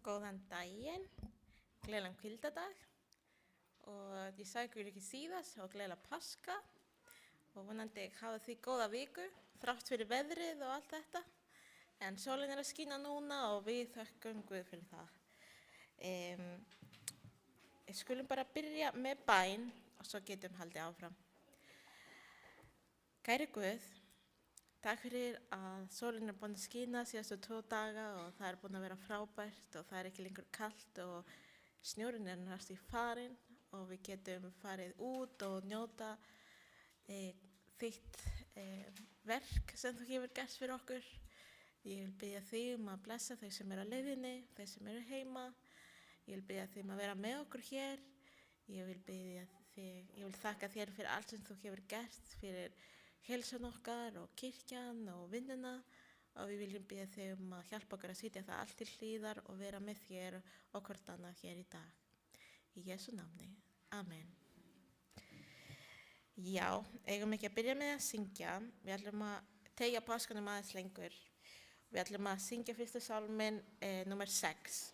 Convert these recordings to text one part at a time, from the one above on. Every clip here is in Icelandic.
Góðan daginn, gleðilegan hvíldardag og ég sagði ykkur ekki síðast og gleðilega páska og vonandi hafa því góða viku þrátt fyrir veðrið og allt þetta. En sólin að skína núna og við þökkum Guð fyrir það. Skulum bara byrja með bæn og svo getum haldið áfram. Kæri Guð, takk fyrir að sólin búin að skína síðastu 2 daga og það búin að vera frábært og það ekki lengur kalt og snjórinn næst í farin og við getum farið út og njóta þitt verk sem þú hefur gert fyrir okkur. Ég vil biðja þig að blessa þau sem á leiðinni, þau sem heima. Ég vil biðja þig að vera með okkur hér. Ég vil þakka þér fyrir allt sem þú hefur gert fyrir heilsan okkar og kirkjan og vinnuna og við viljum biðja þig að hjálpa okkur að sitja það allt til hliðar og vera með þér og hvort annað hér í dag. Í Jesú nafni. Amen. Já, eigum ekki að byrja með að syngja. Við ætlum að teygja páskanum aðeins lengur. Við ætlum að syngja fyrsta sálminn númer 6.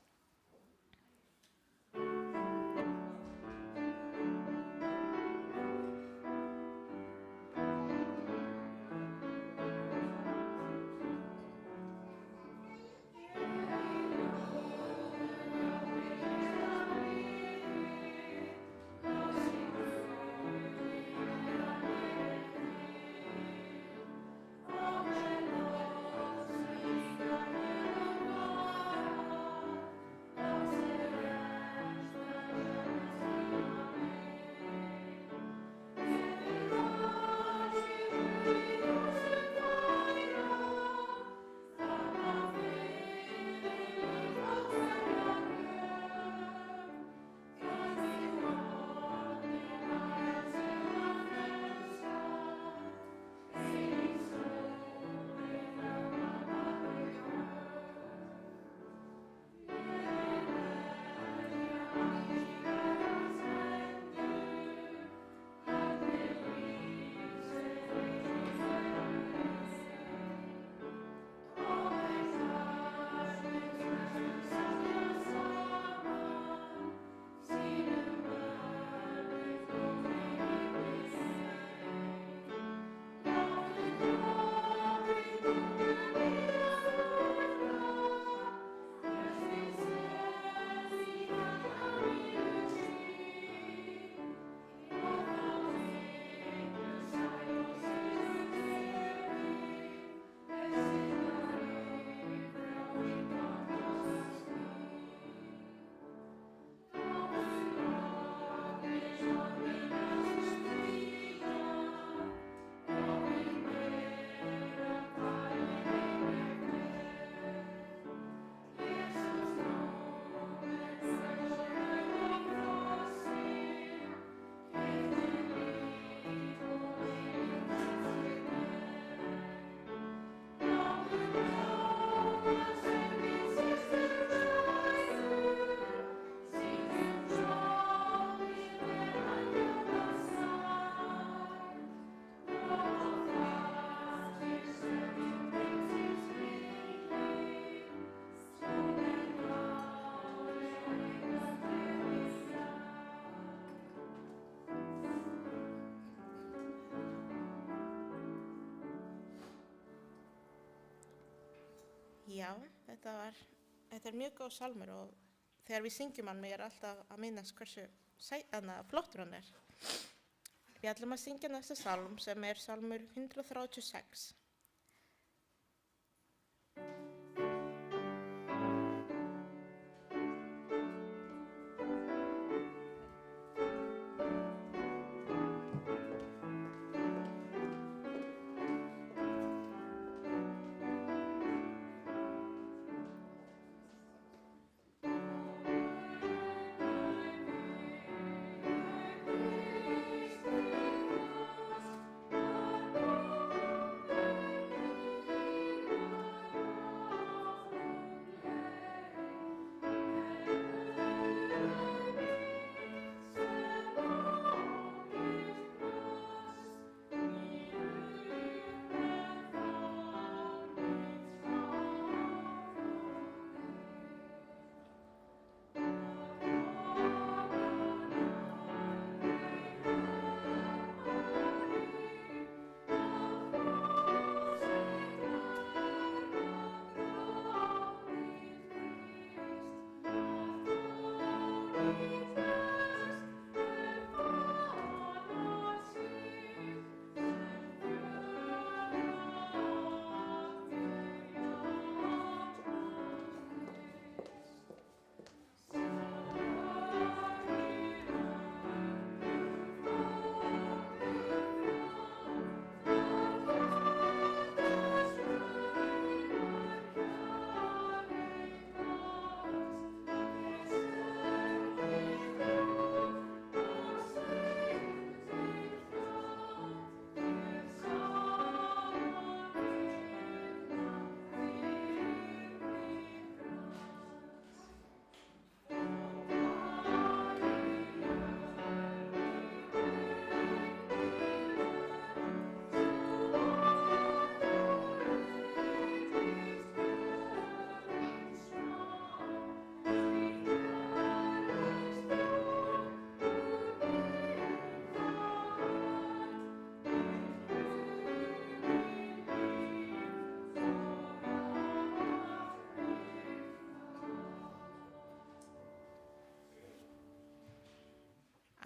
Já, þetta mjög góð sálmur og þegar við syngjum hann mig alltaf að minnast hversu flottur hann Við ætlum að syngja næsta sálm sem sálmur 136.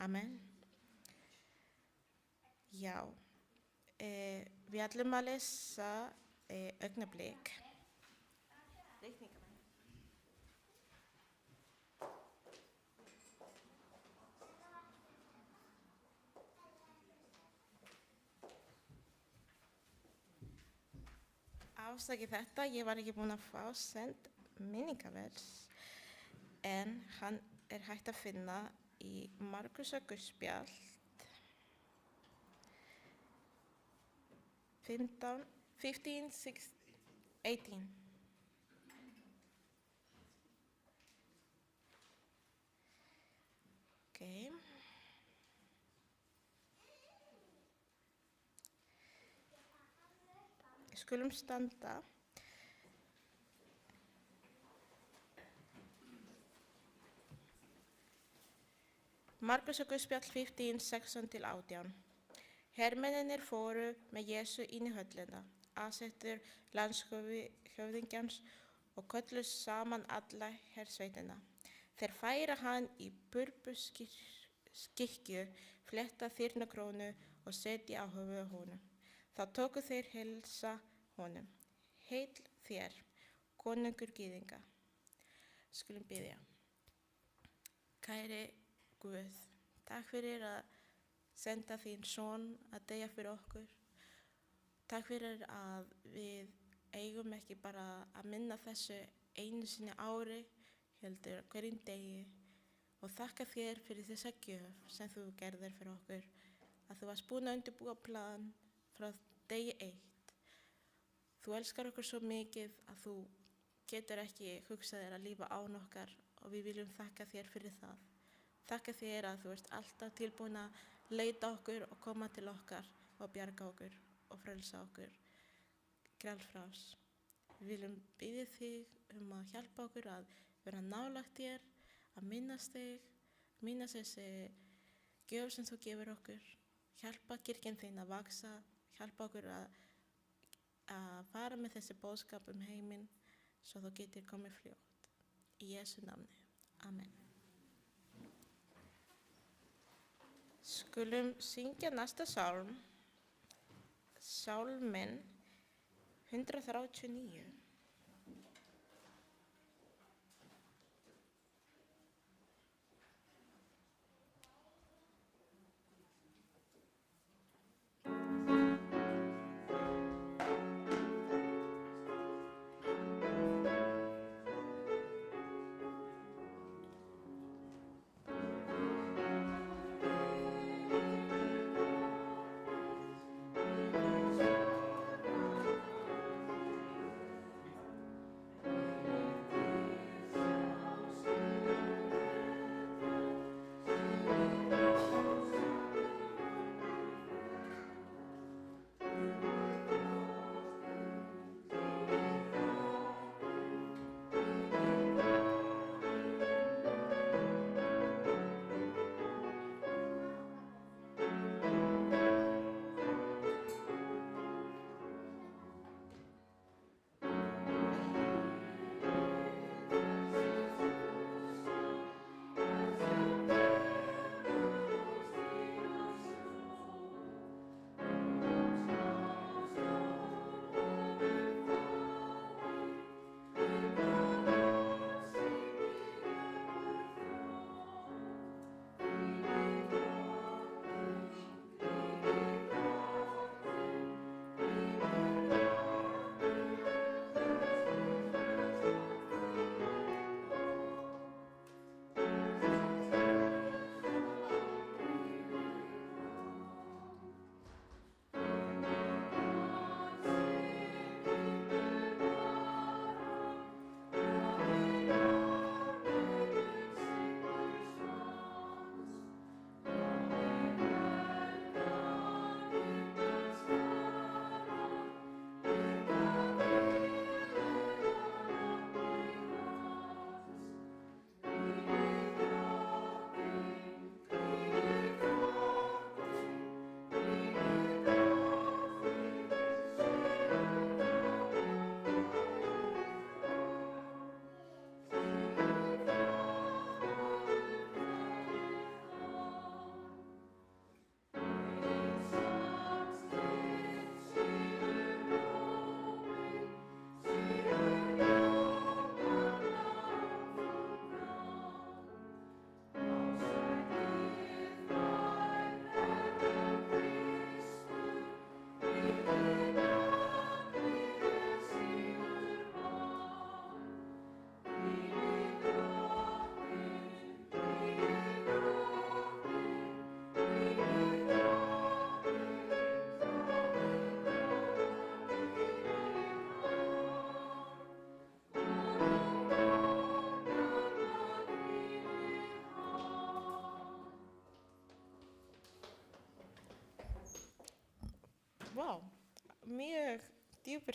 Amen. Já, við ætlum að lesa augnablik. Afsakið þetta, ég var ekki búin að fá send minningavers, en hann hægt að finna í Markúsar guðspjall 15, 6, 18. Okay. Skulum standa. Markúsar guðspjall 15, 16-18. Hermennirnir fóru með Jesú inn í höllina, aðsetur landshöfðingjans og kölluðu saman alla hersveitina. Þeir færa hann í purpurskikkju, fletta þyrnakrónu og setja á höfuð honum. Þá tóku þeir heilsa honum. Heill þér, konungur gyðinga. Skulum biðja. Kæri Guð, takk fyrir að senda þín son að deyja fyrir okkur. Takk fyrir að við eigum ekki bara að minna þessu einu sinni ári, heldur hverjum degi, og þakka þér fyrir þessa gjöf sem þú gerðir fyrir okkur, að þú varst búin að undirbúa plan frá degi 1. Þú elskar okkur svo mikið að þú getur ekki hugsað þér að lífa án okkar og við viljum þakka þér fyrir það. Þakka þér að þú ert alltaf tilbúin að leita okkur og koma til okkar og bjarga okkur og frelsa okkur gjaldfrjáls. Við viljum biðja þig að hjálpa okkur að vera nálægt þér, að minnast þig, minnast þessi gjöf sem þú gefur okkur, hjálpa kirkjan þín að vaxa, hjálpa okkur að fara með þessi boðskap heiminn svo þú getur komið fljótt. Í Jesú nafni. Amen. Skulum syngja næsta sálm, sálminn 139.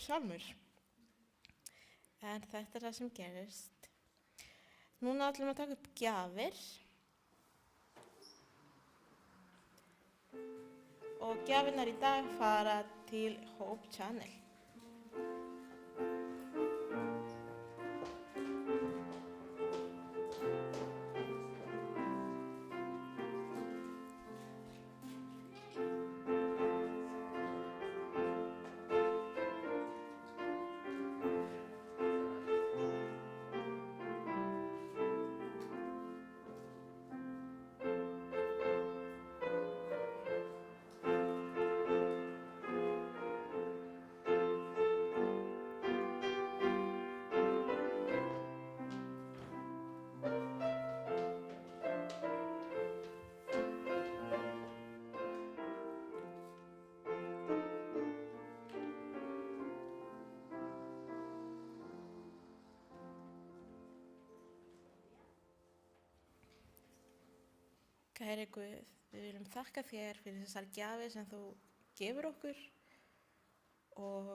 sjálfur. En þetta það sem gerist. Núna ætlum við að taka upp gjafir. Og gjafirnar í dag fara til Hope Channel. Kæri Guð, við viljum þakka þér fyrir þessar gjafir sem þú gefur okkur og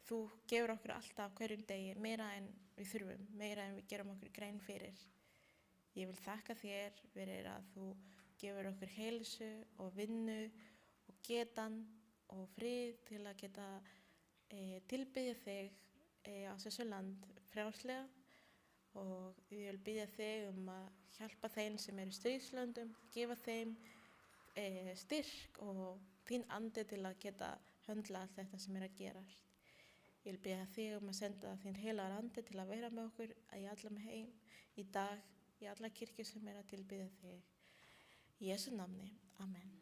þú gefur okkur alltaf hverjum degi meira en við þurfum, meira en við gerum okkur grein fyrir. Ég vil þakka þér fyrir að þú gefur okkur heilsu og vinnu og getan og frið til að geta tilbiðja þig á þessu land frjálslega. Og ég vil biðja þig að hjálpa þeim sem eru í stríðslöndum, gefa þeim styrk og þín andi til að geta höndla allt þetta sem að gerast. Ég vil biðja þig að senda þín heilaga andi til að vera með okkur í allam heim, í dag, í alla kirkjur sem að tilbiðja þig. Í Jesú nafni, amen.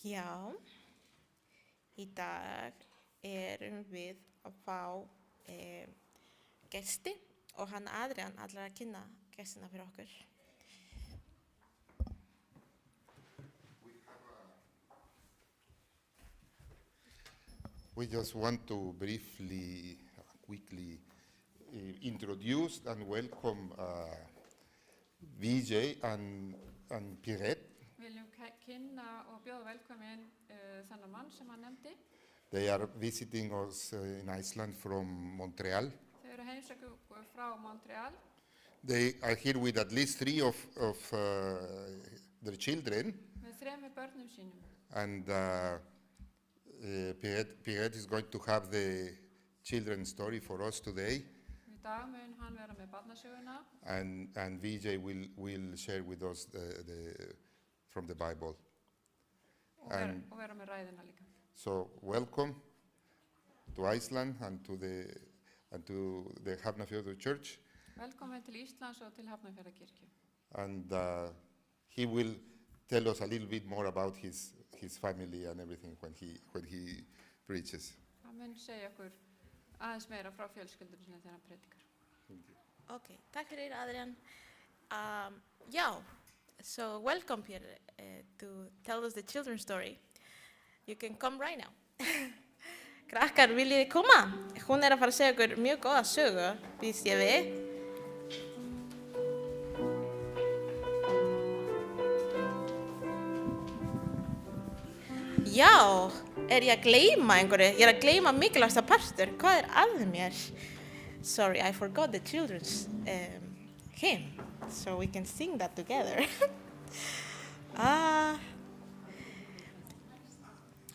Já, í dag erum við að fá gesti og hann Adrian ætlar að kynna gestina fyrir okkur. We just want to briefly, quickly introduce and welcome Vijay and Pirette. Við viljum kynna og bjóða velkomin þennan mann sem hann nefndi. They are visiting us in Iceland from Montreal. Þau eru heimsækju frá Montreal. They are here with at least 3 of their children. Með 3 börnum sínum. And Pirette is going to have the children's story for us today. Í dag mun hann vera með barnasöguna. And Vijay will share with us from the Bible. Og vera með ræðina líka. So welcome to Iceland and to the Hafnarfjörður Church. Velkomin til Íslands og til Hafnarfjarðarkirkju. And he will tell us a little bit more about his family and everything when he preaches. Hann mun segja okkur aðeins meira frá fjölskyldunum sinni þegar hann predikar. Okay, takk fyrir Adrian. So welcome here to tell us the children's story. You can come right now. Krakkar, viljið þið koma? Hún að fara að segja okkur mjög góða sögu, býst ég við. Já, ég að gleyma einhverju? Ég að gleyma mikilvægasta partur. Hvað að mér? Sorry, I forgot the children's hymn. So we can sing that together.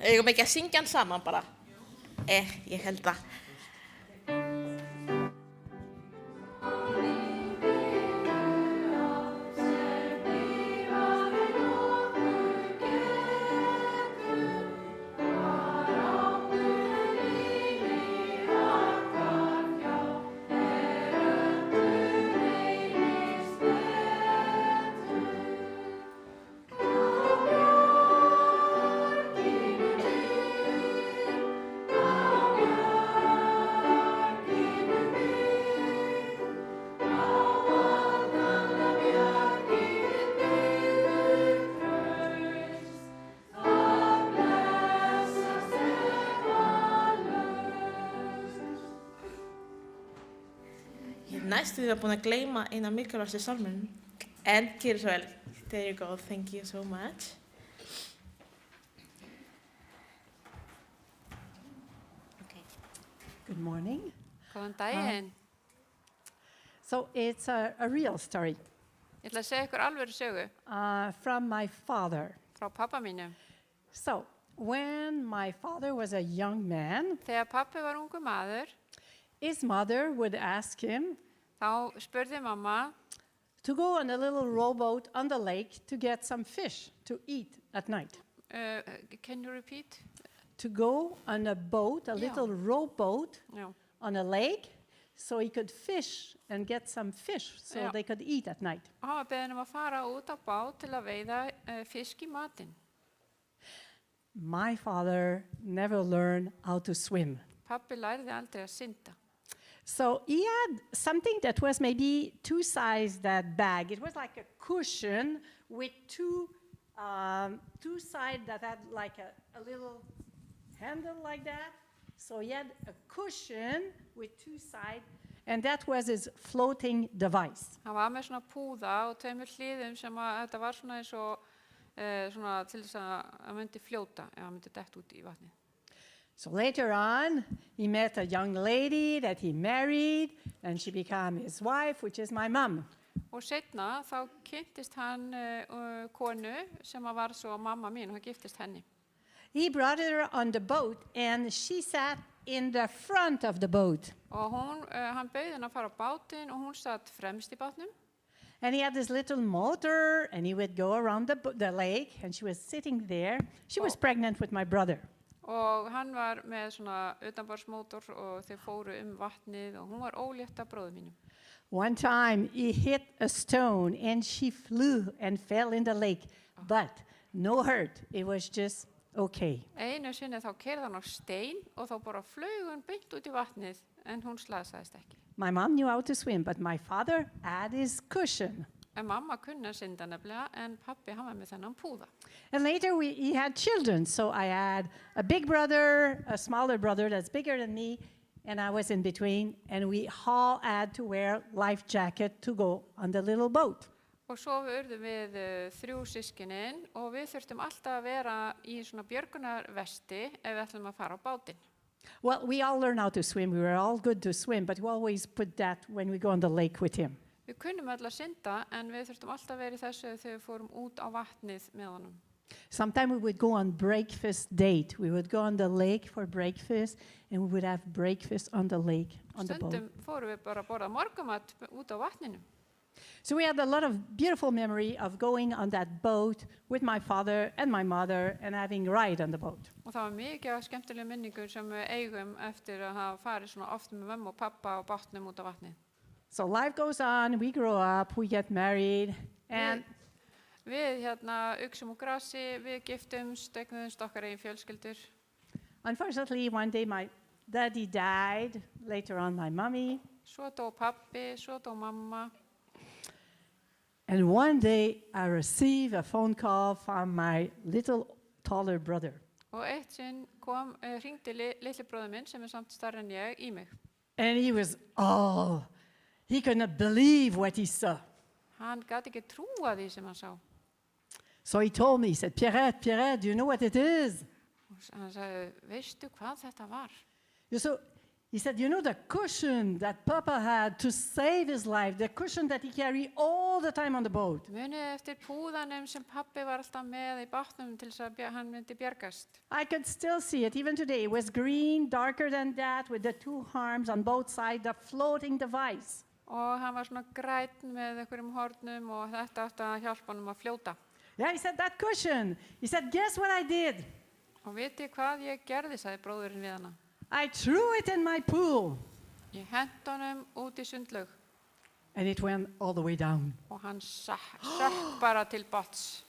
Eigum ekki að syngja hann saman bara? Ég held það. Næstu við erum búin að gleyma eina mikilvægasta sálminn. And gjör svo vel. There you go. Thank you so much. Okay. Good morning. Góðan daginn. So it's a real story Ég ætla að segja ykkur alvöru sögu from my father. frá pappa mínum. So when my father was a young man, Þegar pappi var ungu maður, his mother would ask him þá spurði mamma to go on a little rowboat on the lake to get some fish to eat at night. Can you repeat? To go on a boat, a Yeah. little rowboat Já. on a lake, so he could fish and get some fish so Yeah. they could eat at night. Og hann var beðinn að fara út á bát til að veiða fisk í matinn. My father never learned how to swim. Pappi lærði aldrei að synda. So he had something that was maybe two sides that bag. It was like a cushion with two sides that had like a little handle like that. So he had a cushion with two sides, and that was his floating device. Hann var með svona púða og tveimur hliðum sem að þetta var svona eins og svona til þess að hann myndi fljóta ef hann myndi dett út í vatnið. So later on, he met a young lady that he married, and she became his wife, which is my mom. Og setna þá kynntist hann konu sem að var svo mamma mín og hann giftist henni. He brought her on the boat, and she sat in the front of the boat. Og hann bauð henni að fara á bátinn og hún satt fremst í bátnum. And he had this little motor, and he would go around the lake, and she was sitting there. She was pregnant with my brother. Og hann var með svona utanborðsmótor og þeir fóru vatnið og hún var ólétt af bróður mínum. One time, he hit a stone, and she flew and fell in the lake, but no hurt. It was just okay. Einu sinni þá keyrði hann á stein og þá bara flaug hann beint út í vatnið en hún slasaðist ekki. My mom knew how to swim, but my father had his cushion. En mamma kunni að synda nefnilega en pappi hann var með þennan púða. And later, he had children, so I had a big brother, a smaller brother that's bigger than me, and I was in between, and we all had to wear life jacket to go on the little boat. Og svo urðum við 3 systkinin og við þurftum alltaf að vera í svona björgunarvesti ef við ætlum að fara á bátinn. Well, we all learned how to swim. We were all good to swim, but we always put that when we go on the lake with him. Við kunnum öll að synda en við þurftum alltaf að vera í þessu þegar við fórum út á vatnið með honum. Sometimes we would go on breakfast date. We would go on the lake for breakfast, and we would have breakfast on the lake, on the boat. Stundum fórum við bara að borða morgumat út á vatninu. So we had a lot of beautiful memory of going on that boat with my father and my mother and having ride on the boat. Og það var mikið af skemmtilega minningur sem við eigum eftir að hafa farið svona oft með mömmu og pappa á bátnum út á vatnið. So life goes on, we grow up, we get married, and Við uxum úr grasi, við giftumst, eignuðumst okkar eigin fjölskyldur. unfortunately one day my daddy died, later on my mommy, Svo dó pappi, svo dó mamma. and one day I received a phone call from my little taller brother. Og eitt sinn hringdi litli bróður minn sem samt stærri en ég í mig. And he could not believe what he saw. Hann gat ekki trúa því sem hann sá. So he told me, he said, Pierrette, do you know what it is? Og hann sagði, veistu hvað þetta var? He said, you know the cushion that Papa had to save his life, the cushion that he carried all the time on the boat. Munið eftir púðanum sem pappi var alltaf með í bátnum til þess að hann myndi bjargast. I could still see it even today. It was green, darker than that, with the 2 arms on both sides, the floating device. Og hann var svona grænn með einhverjum hornum og þetta átti að hjálpa honum að fljóta. Yeah, he said, that cushion. He said, guess what I did? Og vitið hvað ég gerði, sagði bróðurinn við hana. I threw it in my pool. Ég hent honum út í sundlaug And it went all the way down. og hann sökk bara til botns.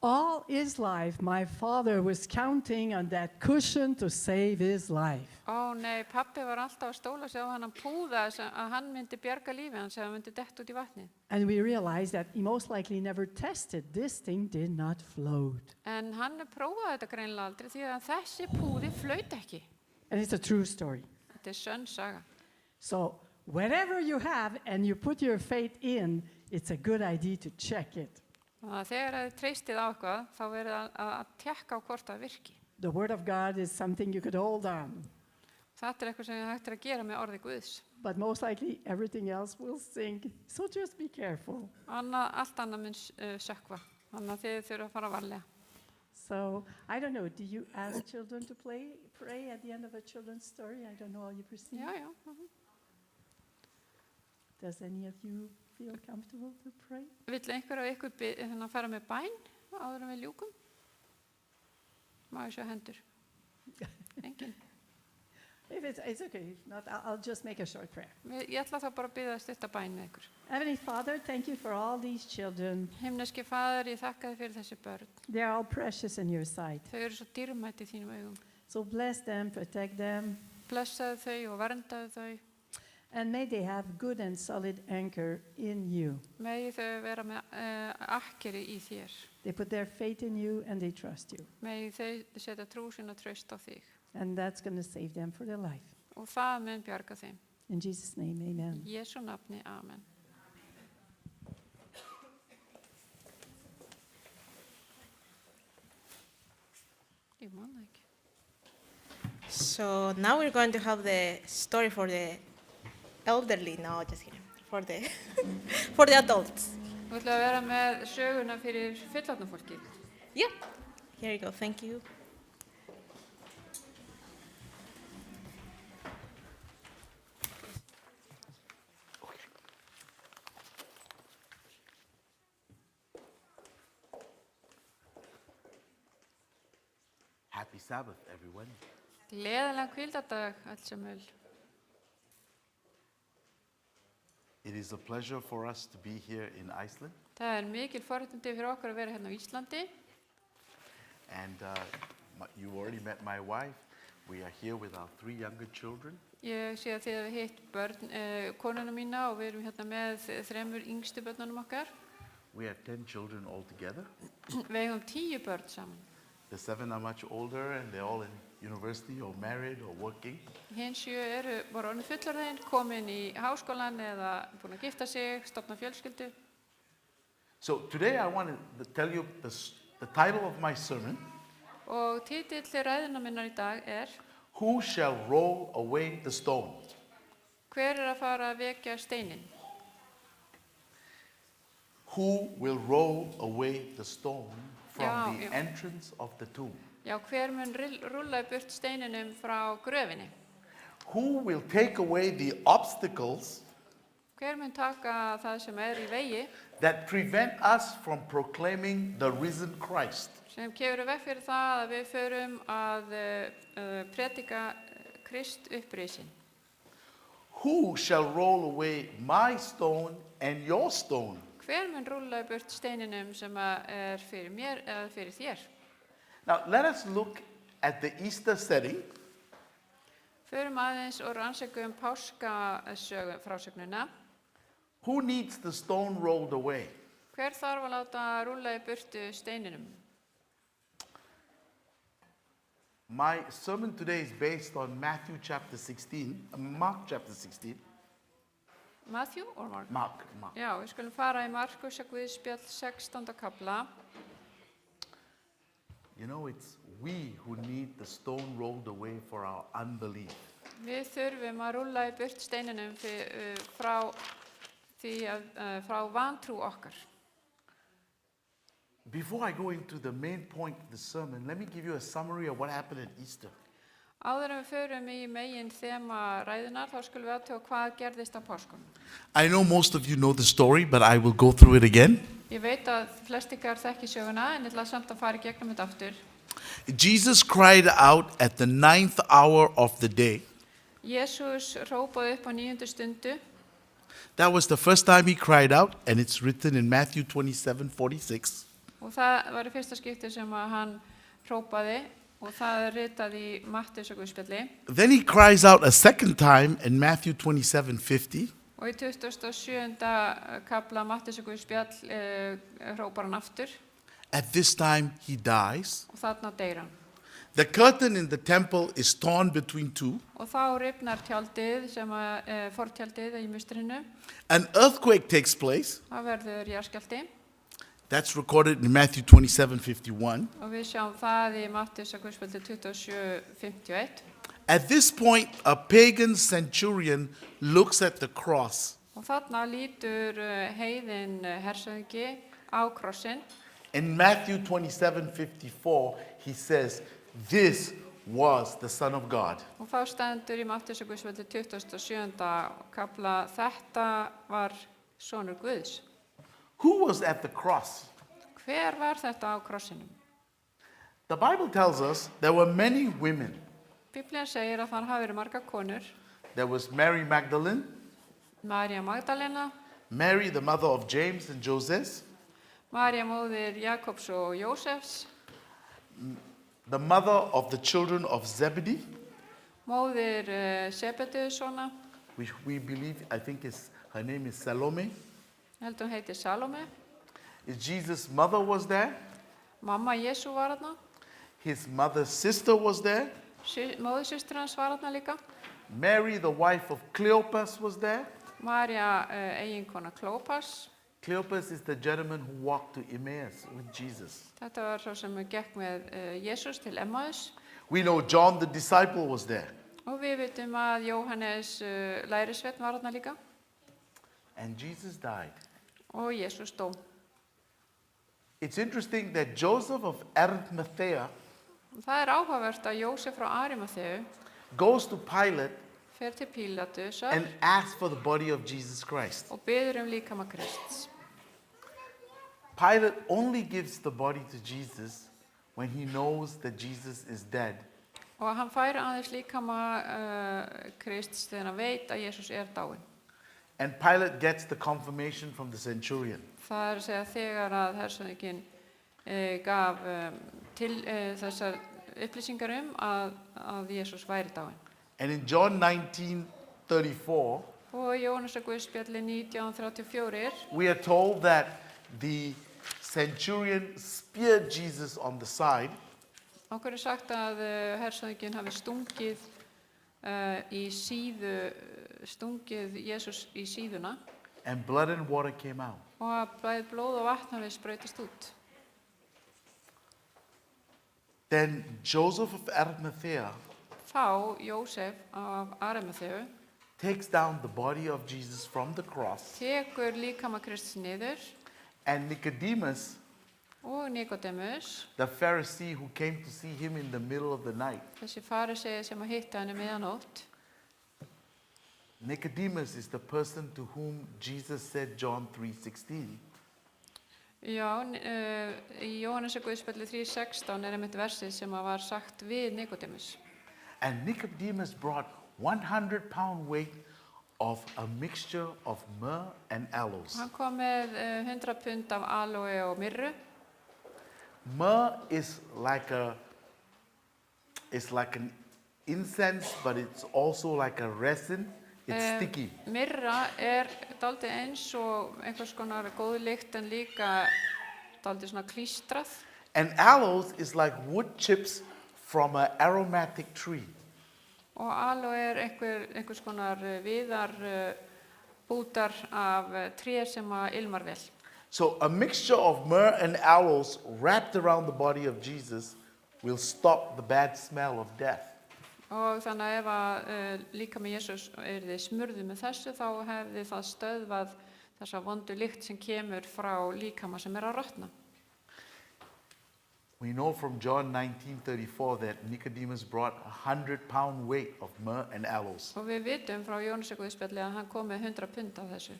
All his life, my father was counting on that cushion to save his life. Ó nei, pappi var alltaf að stóla sig á hann púða að hann myndi bjarga lífi hans ef hann myndi dett út í vatnið. And we realized that he most likely never tested. This thing did not float. En hann prófaði þetta greinilega aldrei því að þessi púði flaut ekki. And it's a true story. Þetta sönn saga. So whatever you have and you put your faith in, it's a good idea to check it. Þannig að þegar þið treystið á eitthvað, þá verið að tekka á hvort það virki. The Word of God is something you could hold on, Þetta eitthvað sem hægt að gera með orði Guðs. but most likely everything else will sink. So just be careful. Allt annað mun sökkva. Þannig að þið þurfa að fara varlega. So I don't know. Do you ask children to pray at the end of a children's story? I don't know how you perceive. Já. Does any of you feel comfortable to pray? Vill einhver af ykkur fara með bæn áður en við ljúkum? Má ég sjá hendur? Engin. If it's okay. If not, I'll just make a short prayer. Ég ætla þá bara að biðja stutta bæn með ykkur. Heavenly Father, thank you for all these children. Himneski Faðir, ég þakka þér fyrir þessi börn. They are all precious in your sight. Þau eru svo dýrmætt í þínum augum. So bless them, protect them, Blessaðu þau og verndaðu þau. and may they have good and solid anchor in you. Megi þau vera með akkeri í þér. They put their faith in you and they trust you. Megi þau setja trú sína traust á þig. And that's going to save them for their life. Og það mun bjarga þeim. In Jesus' name, amen. Í Jesú nafni, amen. Ég man það ekki. So now we're going to have the story for the elderly. No, just kidding. For the for the adults. Þú ætlaði að vera með söguna fyrir fullorðna fólkið. Yeah. Here you go. Thank you. Happy Sabbath, everyone. Gleðilegan hvíldardag öll sem öll. It is a pleasure for us to be here in Iceland. Það mikil forréttindi fyrir okkur að vera hérna á Íslandi. And you already met my wife. We are here with our 3 younger children. Ég sé að þið hefur hitt börn, konuna mína og við erum hérna með 3 yngstu börnunum okkar. We have 10 children altogether. Við eigum 10 börn saman. The 7 are much older and they're all in university or married or working. Hinn 7 voru orðin fullorðin, komin í háskólan eða búin að gifta sig, stofna fjölskyldu. So today I want to tell you the title of my sermon. Og titill ræðuna minnar í dag Who shall roll away the stone? Hver að fara að vekja steinin? Who will roll away the stone from Já, the já. entrance of the tomb? Já, hver mun rúlla burt steininum frá gröfinni? Who will take away the obstacles Hver mun taka það sem í vegi that prevent us from proclaiming the risen Christ? sem kemur veg fyrir það að við förum að predika Krist upprisin? Who shall roll away my stone and your stone? Hver mun rúlla burt steininum sem fyrir mér eða fyrir þér? Now, let us look at the Easter setting. Förum aðeins og rannsökum páskafrásögnuna. Who needs the stone rolled away? Hver þarf að láta rúlla í burtu steininum? My sermon today is based on Mark chapter 16. Matthew or Mark? Mark. Já, við skulum fara í Markus og Guðspjall 16. kapla. You know, it's we who need the stone rolled away for our unbelief. Við þurfum að rúlla í burt steininum frá vantrú okkar. Before I go into the main point of the sermon, let me give you a summary of what happened at Easter. Áður en við förum í megin þema ræðunar, þá skulum við athuga hvað gerðist á páskunum. I know most of you know the story, but I will go through it again. Ég veit að flest ykkar þekki söguna, en ég ætla samt að fara í gegnum þetta aftur. Jesus cried out at the 9th hour of the day. Jesús hrópaði upp á 9. stundu. That was the first time he cried out, and it's written in Matthew 27:46. Og það var í fyrsta skipti sem að hann hrópaði, og það ritað í Matteus og Guðspjalli. Then he cries out a second time in Matthew 27:50. Og í 27. kapla Matteus og Guðspjall hrópar hann aftur. At this time he dies. Og þarna deyr hann. The curtain in the temple is torn between two. Og þá rifnar tjaldið sem fortjaldið í mustrinu. An earthquake takes place. Það verður jarðskjálfti That's recorded in Matthew 27:51. og við sjáum það í Matteusarguðspjalli 27:51. At this point, a pagan centurion looks at the cross Og þarna lítur heiðin hersöðingi á krossinn. In Matthew 27:54, he says, "This was the Son of God." Og þá stendur í Matteusarguðspjalli 27. kapla, þetta var sonur Guðs. Who was at the cross? Hver var þetta á krossinum? The Bible tells us there were many women. Biblían segir að það hafi verið margar konur. There was Mary Magdalene, María Magdalena, Mary, the mother of James and Joseph, María móðir Jakobs og Jósefs, the mother of the children of Zebedee, móðir Sebedeusona, which we believe, I think her name is Salome. heldur hún heitir Salome. Jesus' mother was there. Mamma Jésu var þarna, His mother's sister was there. móðursystir hans var þarna líka. Mary, the wife of Cleopas, was there. María eiginkona Klópas. Cleopas is the gentleman who walked to Emmaus with Jesus. Þetta var svo sem gekk með Jésús til Emmaus. We know John the disciple was there. Og við vitum að Jóhannes lærisveinn var þarna líka. And Jesus died. Og Jésús dó. It's interesting that Joseph of Arimathea Það áhugavert að Jósef frá Arimatheu goes to Pilate fer til Pílatusar and asks for the body of Jesus Christ. og biður líkama Krists. Pilate only gives the body to Jesus when he knows that Jesus is dead. Og hann fær aðeins líkama Krists þegar hann veit að Jésús dáinn. And Pilate gets the confirmation from the centurion. Það að segja þegar að hersöðinginn gaf til þessar upplýsingar að Jésús væri dáinn. And in John 19:34, Og í Jóhannesarguðspjalli 19:34 we are told that the centurion speared Jesus on the side, okkur sagt að hersöðinginn hafi stungið Jésús í síðuna and blood and water came out. og að bæði blóð og vatn hafi sprautast út. Then Joseph of Arimathea Þá Jósef af Arimatheu takes down the body of Jesus from the cross, tekur líkama Krists niður and Nicodemus, og Nikodemus, the Pharisee who came to see him in the middle of the night, þessi farisei sem að hitta henni miðanótt. Nicodemus is the person to whom Jesus said John 3:16. Já, í Jóhannesarguðspjalli 3:16 einmitt versið sem að var sagt við Nikodemus. And Nicodemus brought 100-pound weight of a mixture of myrrh and aloes. Hann kom með 100 pund af aloe og myrru. Myrrh is like an incense, but it's also like a resin. It's sticky. Myrra dálítið eins og einhvers konar góð lykt en líka dálítið svona klístrað. And aloes is like wood chips from an aromatic tree. Og aloe einhvers konar viðar bútar af tré sem að ilmar vel. So a mixture of myrrh and aloes wrapped around the body of Jesus will stop the bad smell of death. Og þannig að ef að líkami Jesús yrði smurður með þessu þá hefði það stöðvað þessa vondu lykt sem kemur frá líkama sem að rotna. We know from John 19:34 that Nicodemus brought 100-pound weight of myrrh and aloes. Og við vitum frá Jóhannesarguðspjalli að hann kom með 100 pund af þessu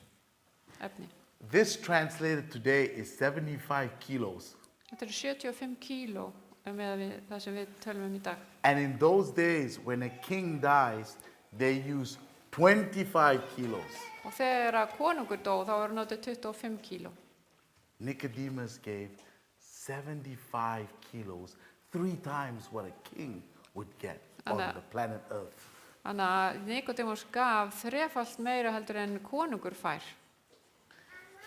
efni. This translated today is 75 kilos. Þetta eru 75 kíló með það sem við tölum í dag. And in those days, when a king dies, they use 25 kilos. Og þegar að konungur dó þá voru notið 25 kíló. Nicodemus gave 75 kilos, 3 times what a king would get on the planet Earth. Þannig að Nikodemus gaf þrefalt meira heldur en konungur fær.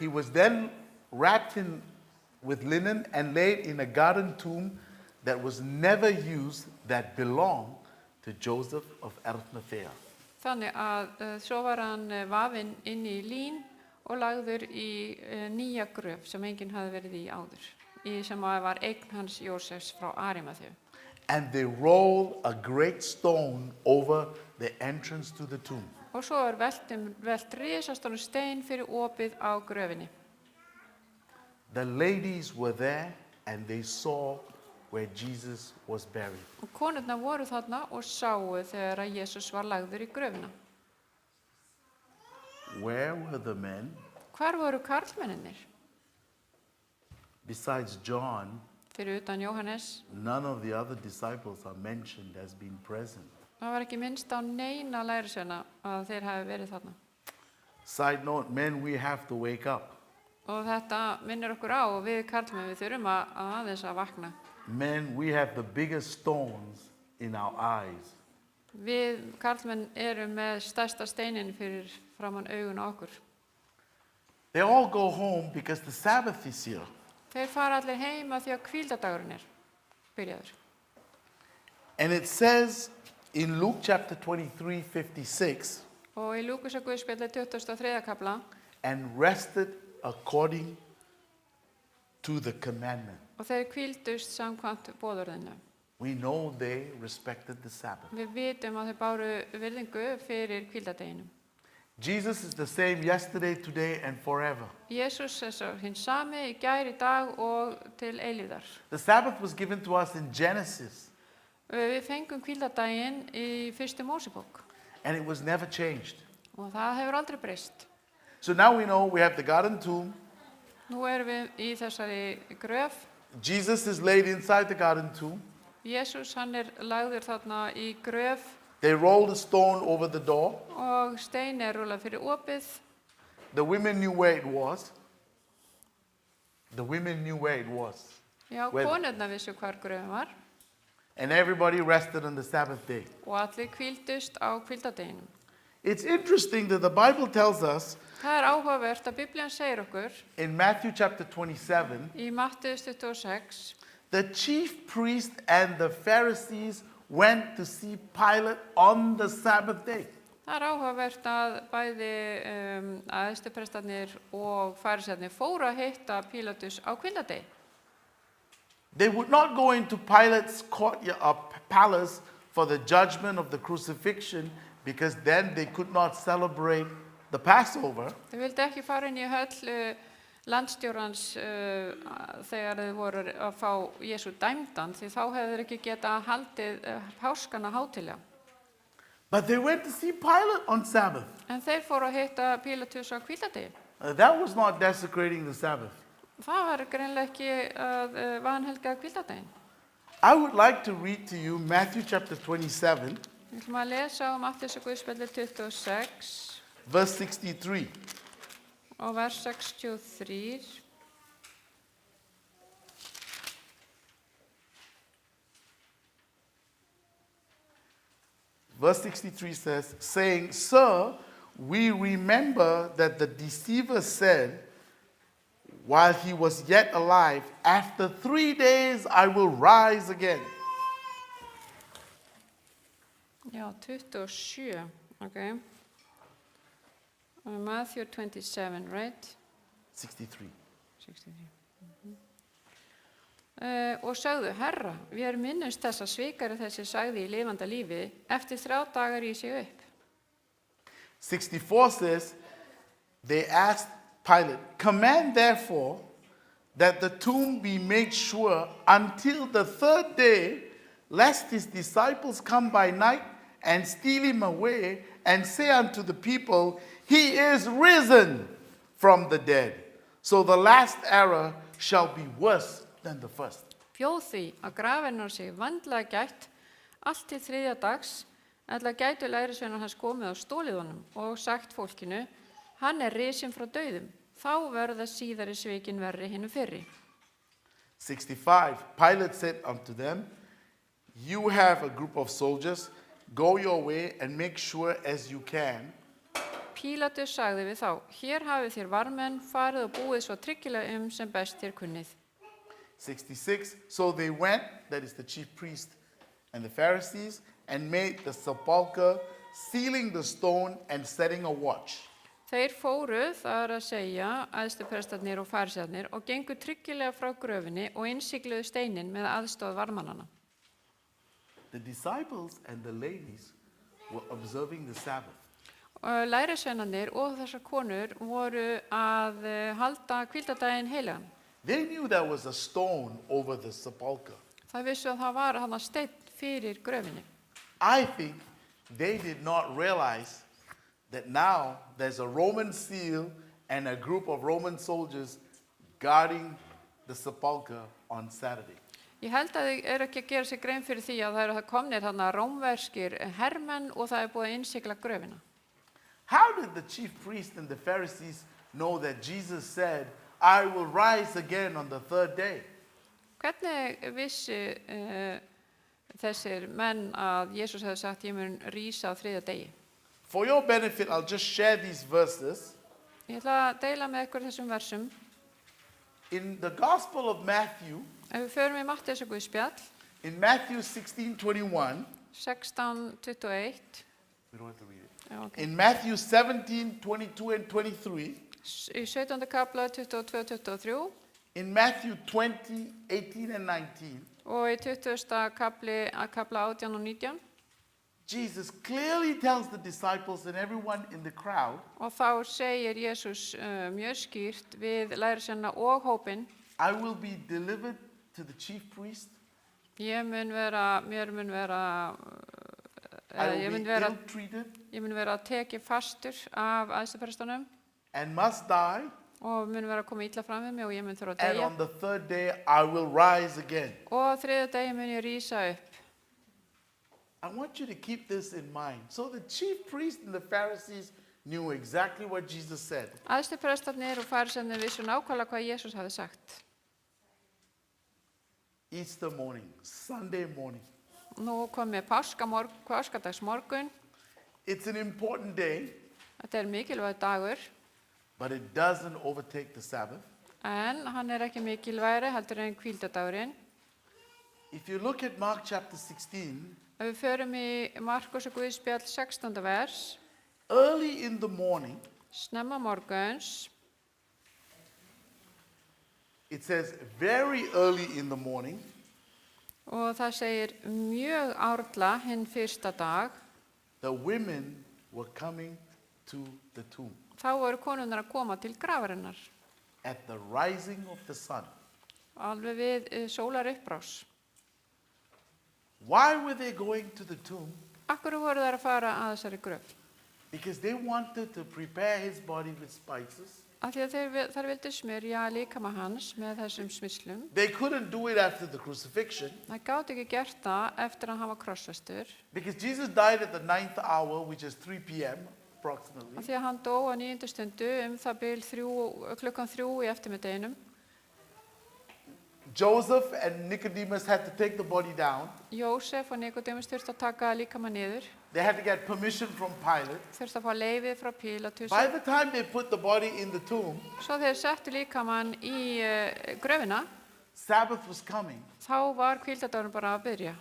He was then wrapped in with linen and laid in a garden tomb that was never used that belonged to Joseph of Arimathea. Þannig að svo var hann vafinn inn í lín og lagður í nýja gröf sem enginn hafði verið í áður, sem var eign hans Jósefs frá Arimatheu. And they rolled a great stone over the entrance to the tomb. Og svo velt risastóran stein fyrir opið á gröfinni. The ladies were there and they saw where Jesus was buried. Og konurnar voru þarna og sáu þegar að Jesus var lagður í gröfina. Where were the men? Hvar voru karlmennirnir? Besides John, Fyrir utan Jóhannes, none of the other disciples are mentioned as being present. það var ekki minnst á neina lærisveina að þeir hafi verið þarna. Side note, men, we have to wake up. Og þetta minnir okkur á og við karlmenn við þurfum aðeins að vakna. Men, we have the biggest stones in our eyes. Við karlmenn erum með stærsta steinin fyrir framan augun á okkur. They all go home because the Sabbath is here. Þeir fara allir heima því að hvíldardagurinn byrjaður. And it says in Luke chapter 23:56, Og í Lúkusa Guðspjalli 23. kapla, and rested according to the commandment. og þeir hvíldust samkvæmt boðorðinu. We know they respected the Sabbath. Við vitum að þeir báru virðingu fyrir hvíldardeginum. Jesus is the same yesterday, today, and forever. Jesús er hinn sami í gær, í dag og til eilífðar. The Sabbath was given to us in Genesis, Við fengum hvíldardaginn í fyrstu Mósebók and it was never changed. og það hefur aldrei breyst. So now we know we have the garden tomb. Nú erum við í þessari gröf. Jesus is laid inside the garden tomb. Jesús hann lagður þarna í gröf They rolled a stone over the door. og stein rúllað fyrir opið. The women knew where it was. The women knew where it was. Já, Well- konurnar vissu hvar gröfin var And everybody rested on the Sabbath day. og allir hvíldust á hvíldardeginum. It's interesting that the Bible tells us Það áhugavert að Biblían segir okkur in Matthew chapter 27, í Mattheus 26 the chief priest and the Pharisees went to see Pilate on the Sabbath day. Það áhugavert að bæði æðstuprestarnir og farisæarnir fóru að hitta Pílatus á hvíldardegi. They would not go into Pilate's palace for the judgment of the crucifixion because then they could not celebrate the Passover. Þau vildi ekki fara inn í höll landstjórans þegar þau voru að fá Jesú dæmdan því þá hefðu þeir ekki geta haldið páskana hátíðlega. But they went to see Pilate on Sabbath. En þeir fóru að hitta Pílatus á hvíldardegi. That was not desecrating the Sabbath. Það var greinilega ekki að vanhelga hvíldardegin. I would like to read to you Matthew chapter 27, Við ætlum að lesa á Mattheus Guðspjalli 26 verse 63. og vers 63. Verse 63 says, saying, Sir, we remember that the deceiver said, while he was yet alive, after 3 days I will rise again. Já, 27, okay. Matthew 27, right? 63. 63. Og sögðu, Herra, við minnumst þess að svikari þessi sagði í lifanda lífi, eftir 3 dagar í sig upp. 64 says, they asked Pilate, command therefore that the tomb be made sure until the 3rd day, lest his disciples come by night and steal him away and say unto the people, he is risen from the dead. So the last error shall be worse than the first. Bjóð því að grafirnar sig vandlega gætt allt til 3. dags, eða gætu lærisveinar hans komið á stólið honum og sagt fólkinu, hann risinn frá dauðum, þá verða síðari svikin verri hinum fyrri. 65, Pilate said unto them, you have a group of soldiers, go your way and make sure as you can. Pílatus sagði við þá, hér hafið þér varmenn, farið og búið svo tryggilega sem best þér kunnið. 66. So they went, that is the chief priest and the Pharisees, and made the sepulchre, sealing the stone and setting a watch. Þeir fóru, það er að segja, æðstuprestarnir og farisæarnir og gengu tryggilega frá gröfinni og innsigluðu steinin með aðstoð varðmannanna. The disciples and the ladies were observing the Sabbath. Lærisveinarnir og þessar konur voru að halda hvíldardaginn heilagan. They knew there was a stone over the sepulchre. Það vissu að það var þarna steinn fyrir gröfinni. I think they did not realize that now there's a Roman seal and a group of Roman soldiers guarding the sepulchre on Saturday. Ég held að þið ekki að gera sig grein fyrir því að það eru komnir þarna rómverskir hermenn og það búið að innsigla gröfina. How did the chief priest and the Pharisees know that Jesus said, I will rise again on the third day? Hvernig vissi þessir menn að Jesús hefði sagt ég mun rísa á þriðja degi? For your benefit, I'll just share these verses. Ég ætla að deila með ykkur þessum versum. In the Gospel of Matthew, Ef við förum í Matteusar Guðspjall, in Matthew 16:21, 16:21, we don't have to read it. já, okay. In Matthew 17:22 and 23, Í 17. kapla 22-23 in Matthew 20:18 and 19, og í 20. kapla 18 og 19 Jesus clearly tells the disciples and everyone in the crowd, og þá segir Jesús mjög skýrt við lærisveinana og hópinn I will be delivered to the chief priest, mér mun vera I will be ill-treated ég mun vera tekið fastur af æðstuprestunum and must die, og mun vera að koma illa fram við mig og ég mun þurfa að and deyja on the third day I will rise again. og á þriðja degi mun ég rísa upp. I want you to keep this in mind. So the chief priest and the Pharisees knew exactly what Jesus said. Æðstuprestarnir og farisæarnir vissu nákvæmlega hvað Jesús hafði sagt. Easter morning, Sunday morning. Nú komið páskadagsmorgun. It's an important day, Þetta mikilvæg dagur, but it doesn't overtake the Sabbath. en hann ekki mikilvægri heldur en hvíldardagurinn. If you look at Mark chapter 16, Ef við förum í Markúsar Guðspjall 16. vers, early in the morning, snemma morguns, it says very early in the morning, og það segir mjög árla hinn fyrsta dag, the women were coming to the tomb þá voru konurnar að koma til grafarinnar, at the rising of the sun. alveg við sólar upprás. Why were they going to the tomb? Akkur voru þær að fara að þessari gröf? Because they wanted to prepare his body with spices. Af því að þær vildu smyrja líkama hans með þessum smyrslum. They couldn't do it after the crucifixion Það gátu ekki gert það eftir að hann var krossfestur. because Jesus died at the 9th hour, which is 3 p.m. approximately. Af því að hann dó á 9. stundu það bil klukkan 3 í eftirmiddeginum. Joseph and Nicodemus had to take the body down. Jósef og Nikodémus þurftu að taka líkama niður. They had to get permission from Pilate. Þurftu að fá leyfið frá Pílatus. By the time they put the body in the tomb, Svo þeir settu líkamann í gröfina, Sabbath was coming, þá var hvíldardagurinn bara að byrja.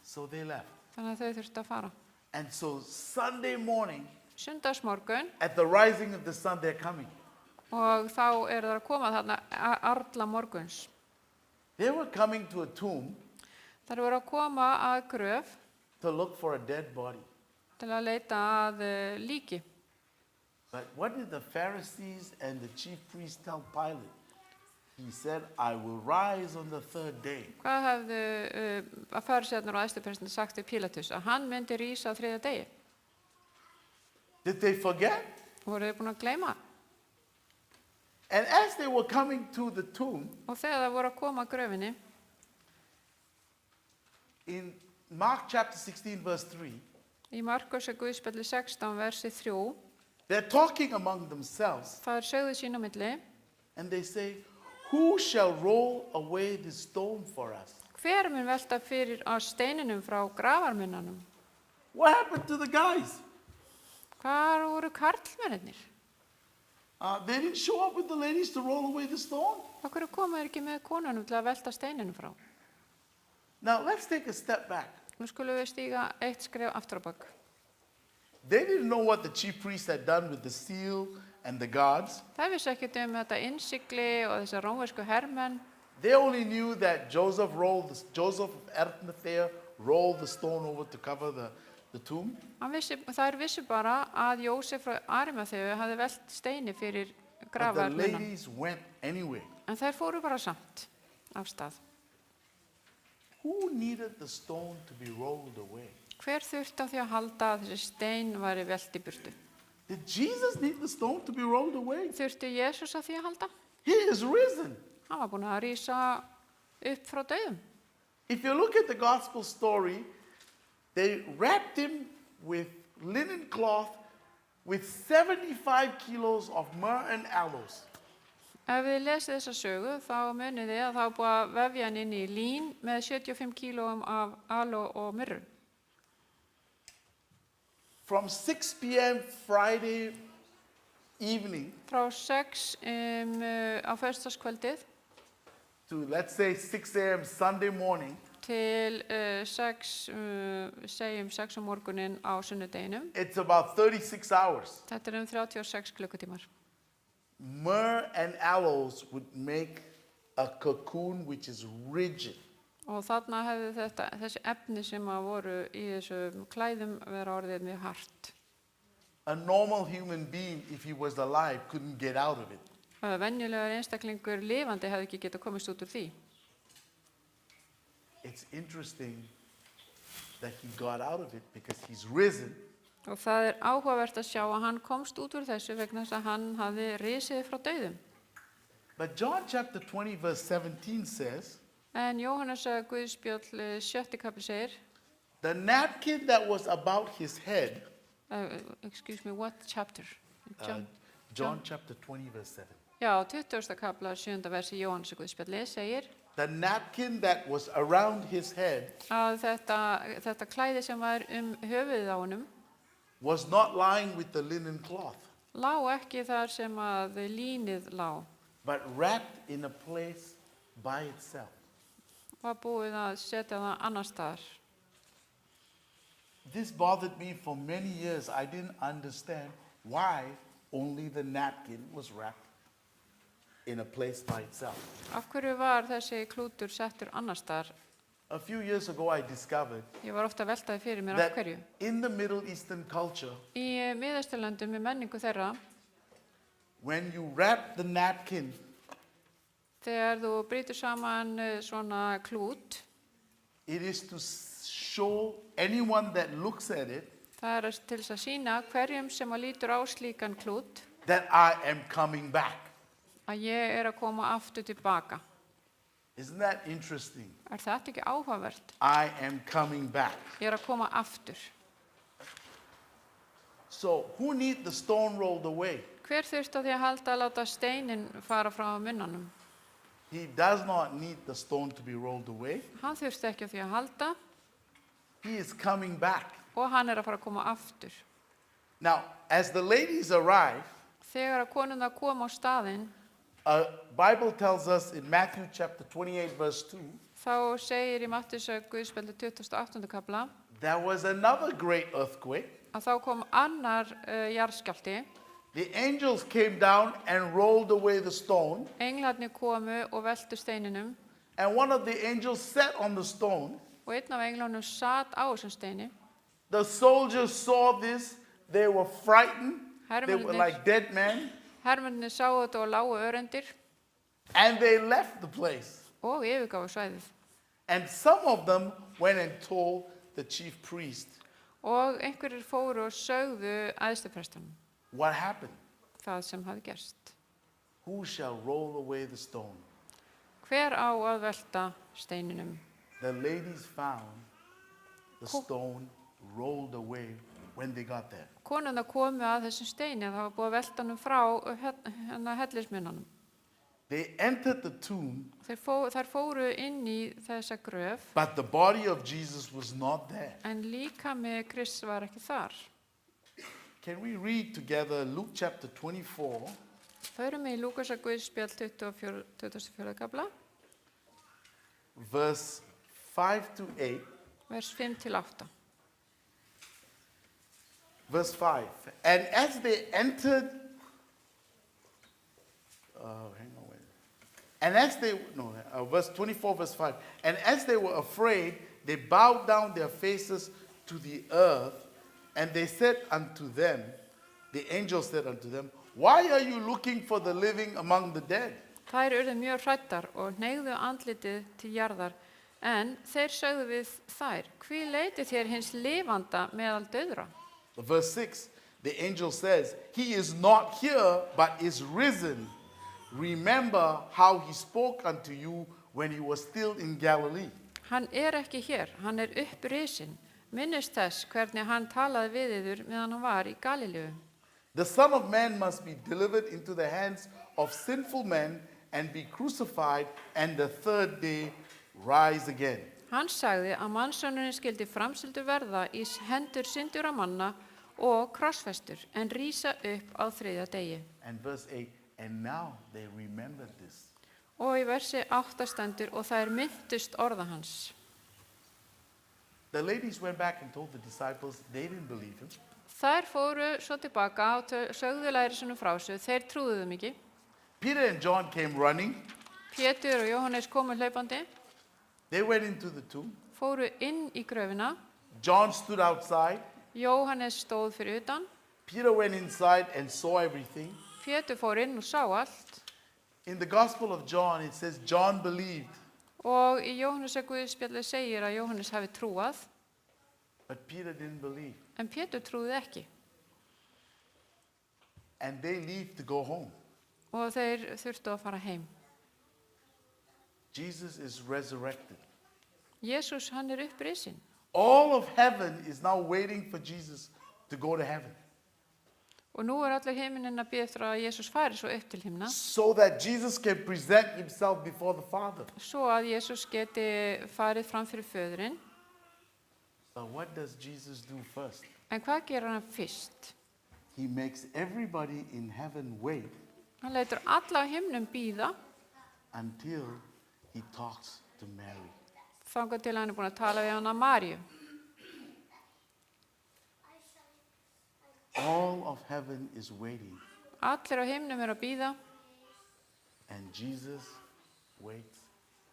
so they left. Þannig að þau þurftu að fara. And so Sunday morning, Sundagsmorgun at the rising of the sun, they're coming. og þá það að koma þarna arla morguns. They were coming to a tomb Þær voru að koma að gröf to look for a dead body. til að leita að líki. But what did the Pharisees and the chief priests tell Pilate? He said, I will rise on the third day. Hvað hefðu að farisæarnir og æðstuprestarnir sagt við Pílatus? Að hann myndi rísa á þriðja degi. Did they forget? Voru þau búin að gleyma? And as they were coming to the tomb, Og þegar það voru að koma að gröfinni, in Mark chapter 16, verse 3, í Markúsar Guðspjalli 16, versi 3, they're talking among themselves það sögðu sín á milli, and they say, who shall roll away the stone for us? hver mun velta fyrir á steininum frá grafarmennanum? What happened to the guys? Hvar voru karlmennir? They didn't show up with the ladies to roll away the stone. Okkur koma þeir ekki með konunum til að velta steininu frá. Now, let's take a step back. Nú skulum við stíga eitt skref aftur á bak. They didn't know what the chief priest had done with the seal and the guards. Það vissi ekkert þetta innsigli og þessar rómversku hermenn. They only knew that Joseph of Arimathea rolled the stone over to cover the tomb. Þær vissi bara að Jósef frá Arimatheu hafði velt steini fyrir But the grafarmunna. ladies went anyway. En þær fóru bara samt af stað. Who needed the stone to be rolled away? Hver þurfti á því að halda að þessi stein væri velt í burtu? Did Jesus need the stone to be rolled away? Þurfti Jesús á því að halda? He is risen. Hann var búinn að rísa upp frá dauðum. If you look at the gospel story, they wrapped him with linen cloth with 75 kilos of myrrh and aloes. Ef við lesið þessa sögu, þá munið þið að það var búið að vefja hann inn í lín með 75 kílóum af aló og myrru. From 6 p.m. Friday evening Frá 6 á föstudagskvöldið to, let's say, 6 a.m. Sunday morning, til 6 morguninn á sunnudeginum. it's about 36 hours. Þetta er 36 klukkutímar. Myrrh and aloes would make a cocoon which is rigid. Og þarna hefði þessi efni sem að voru í þessum klæðum vera orðið mjög hart. A normal human being, if he was alive, couldn't get out of it. Venjulegur einstaklingur lifandi hefði ekki getað komist út úr því. It's interesting that he got out of it because he's risen. Og það er áhugavert að sjá að hann komst út úr þessu vegna þess að hann hafði risið frá dauðum. But John chapter 20 verse 17 says, En Jóhannes Guðspjall 7. kapli segir, the napkin that was about his head, excuse me, what chapter? John chapter 20 verse 7. Já, 20. kapla 7. versi Jóhannes Guðspjalli segir The napkin that was around his head að þetta klæði sem var höfuðið á honum was not lying with the linen cloth, lá ekki þar sem að línið lá, but wrapped in a place by itself. var búið að setja það annar staðar. This bothered me for many years. I didn't understand why only the napkin was wrapped in a place by itself. Af hverju var þessi klútur settur annar staðar? A few years ago, I discovered Ég var ofta að velta því fyrir mér af that hverju. in the Middle Eastern culture, Í Miðausturlöndum með menningu þeirra, when you wrap the napkin, þegar þú brýtur saman svona klút, it is to show anyone that looks at it það er til þess að sýna hverjum sem að lítur á slíkan klút that I am coming back. að ég er að koma aftur tilbaka. Isn't that interesting? Er þetta ekki áhugavert? I am coming back. Ég er að koma aftur. So, who need the stone rolled away? Hver þurfti á því að halda að láta steinin fara frá munnanum? He does not need the stone to be rolled away. Hann þurfti ekki á því að halda He is coming back. og hann er að fara að koma aftur. Now, as the ladies arrive, Þegar að konuna kom á staðinn, Bible tells us in Matthew chapter 28 verse 2, þá segir í Mattheusar Guðspjalli 28. kapla there was another great earthquake. að þá kom annar jarðskjálfti. The angels came down and rolled away the stone, Englarnir komu og veltu steininum and one of the angels sat on the stone. og einn af englunum sat á þessum steini. The soldiers saw this. They were frightened. They were like dead men, Hermennir sáu þetta og lágu örendir and they left the place. og yfirgáfu svæðið. And some of them went and told the chief priest Og einhverjir fóru og sögðu æðstuprestunum what happened. það sem hafði gerst. Who shall roll away the stone? Hver á að velta steininum? The ladies found the stone rolled away when they got there. Konuna komu að þessum steini að það var búið að velta honum frá hellismunnanum. They entered the tomb, Þær fóru inn í þessa gröf but the body of Jesus was not there. en líkami Krists var ekki þar. Can we read together Luke chapter 24, Förum í Lúkasar Guðspjall 24. kapla, verse 5 to 8. vers 5 til 8. Verse 5. And as they entered, hang on, wait. And as they, no, verse 24, verse 5. And as they were afraid, they bowed down their faces to the earth, and they said unto them, the angel said unto them, why are you looking for the living among the dead? Þær urðu mjög hræddar og hneigðu andlitið til jarðar, en þeir sögðu við þær, hví leitið þér hins lifanda meðal dauðra? Verse 6, the angel says, he is not here, but is risen. Remember how he spoke unto you when he was still in Galilee. Hann ekki hér, hann upprisinn. Minnist þess hvernig hann talaði við yður meðan hann var í Galileu. The Son of Man must be delivered into the hands of sinful men and be crucified, and the third day rise again. Hann sagði að mannssonurinn skyldi framseldur verða í hendur syndura manna og krossfestur, en rísa upp á þriðja degi. And verse 8, and now they remembered this. Og í versi 8 stendur, og þær minntust orða hans. The ladies went back and told the disciples they didn't believe him. Þær fóru svo tilbaka og sögðu lærisveinum frá sig, þeir trúðu þeim ekki. Peter and John came running. Pétur og Jóhannes komu hlaupandi, They went into the tomb. fóru inn í gröfina, John stood outside. Jóhannes stóð fyrir utan, Peter went inside and saw everything. Pétur fór inn og sá allt, In the Gospel of John, it says John believed, og í Jóhannesar Guðspjalli segir að Jóhannes hafi trúað, but Peter didn't believe. en Pétur trúði ekki. And they leave to go home. Og þeir þurftu að fara heim. Jesus is resurrected. Jesús, hann upprisinn. All of heaven is now waiting for Jesus to go to heaven, Og nú allir heiminin að bíða eftir að Jesús fari svo upp til himna, so that Jesus can present himself before the Father. svo að Jesús geti farið fram fyrir föðurinn. But what does Jesus do first? En hvað gerir hann fyrst? He makes everybody in heaven wait Hann leitur alla á himnum bíða, until he talks to Mary. þangað til hann búinn að tala við hana Maríu. All of heaven is waiting, Allir á himnum að bíða, and Jesus waits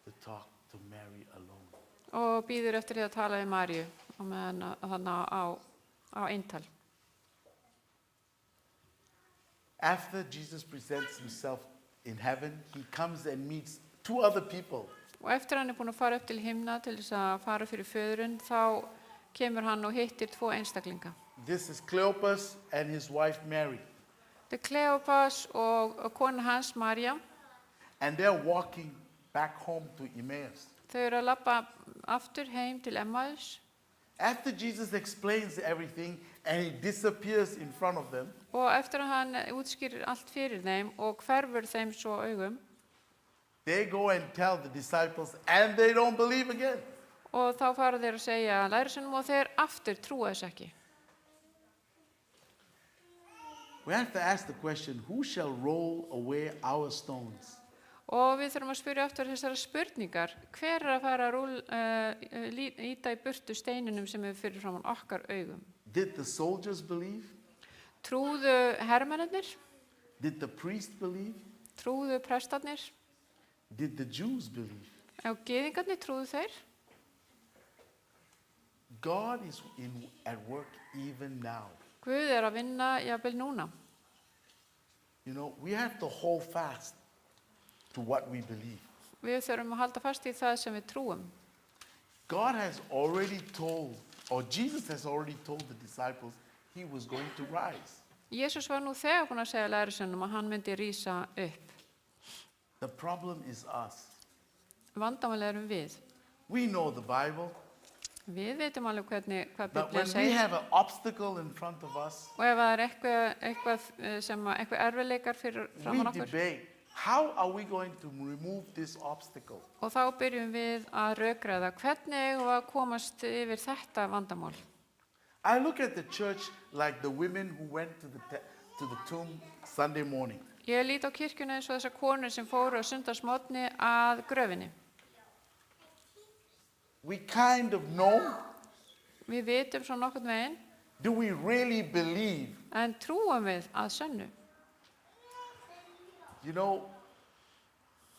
to talk to Mary alone. og bíður eftir því að tala við Maríu og með hana á eintal. After Jesus presents himself in heaven, he comes and meets two other people. Og eftir hann búinn að fara upp til himna til þess að fara fyrir föðurinn, þá kemur hann og hittir 2 einstaklinga. This is Cleopas and his wife Mary. Þetta Kleopas og kona hans, María, And they're walking back home to Emmaus. þau eru að labba aftur heim til Emmaus. After Jesus explains everything and he disappears in front of them, Og eftir að hann útskýrir allt fyrir þeim og hverfur þeim svo augum, they go and tell the disciples, and they don't believe again. og þá fara þeir að segja lærisveinum og þeir aftur trúa þess ekki. We have to ask the question, who shall roll away our stones? Og við þurfum að spyrja aftur þessara spurningar. Hver að fara að íta í burtu steininum sem er fyrir framan okkar augum? Did the soldiers believe? Trúðu hermennirnir? Did the priest believe? Trúðu prestarnir? Did the Jews believe? Og gyðingarnir trúðu þeir? God is at work even now. Guð að vinna jafnvel núna. You know, we have to hold fast to what we believe. Við þurfum að halda fast í það sem við trúum. God has already told, or Jesus has already told the disciples he was going to rise. Jesús var nú þegar búinn að segja lærisveinum að hann myndi rísa upp. The problem is us. Vandamálið erum við. We know the Bible, Við veitum alveg hvað but Biblía when we segir. have an obstacle in front of us, Og ef það er eitthvað erfiðleikar fyrir we framan okkur, debate, how are we going to remove this obstacle? og þá byrjum við að rökræða hvernig eigum við að komast yfir þetta vandamál. I look at the church like the women who went to the tomb Sunday morning. Ég lít á kirkjuna eins og þessar konur sem fóru á sundarsmorgni að gröfinni. We kind of know. Við vitum svo nokkurn veginn, Do we really believe? en trúum við að sönnu. You know,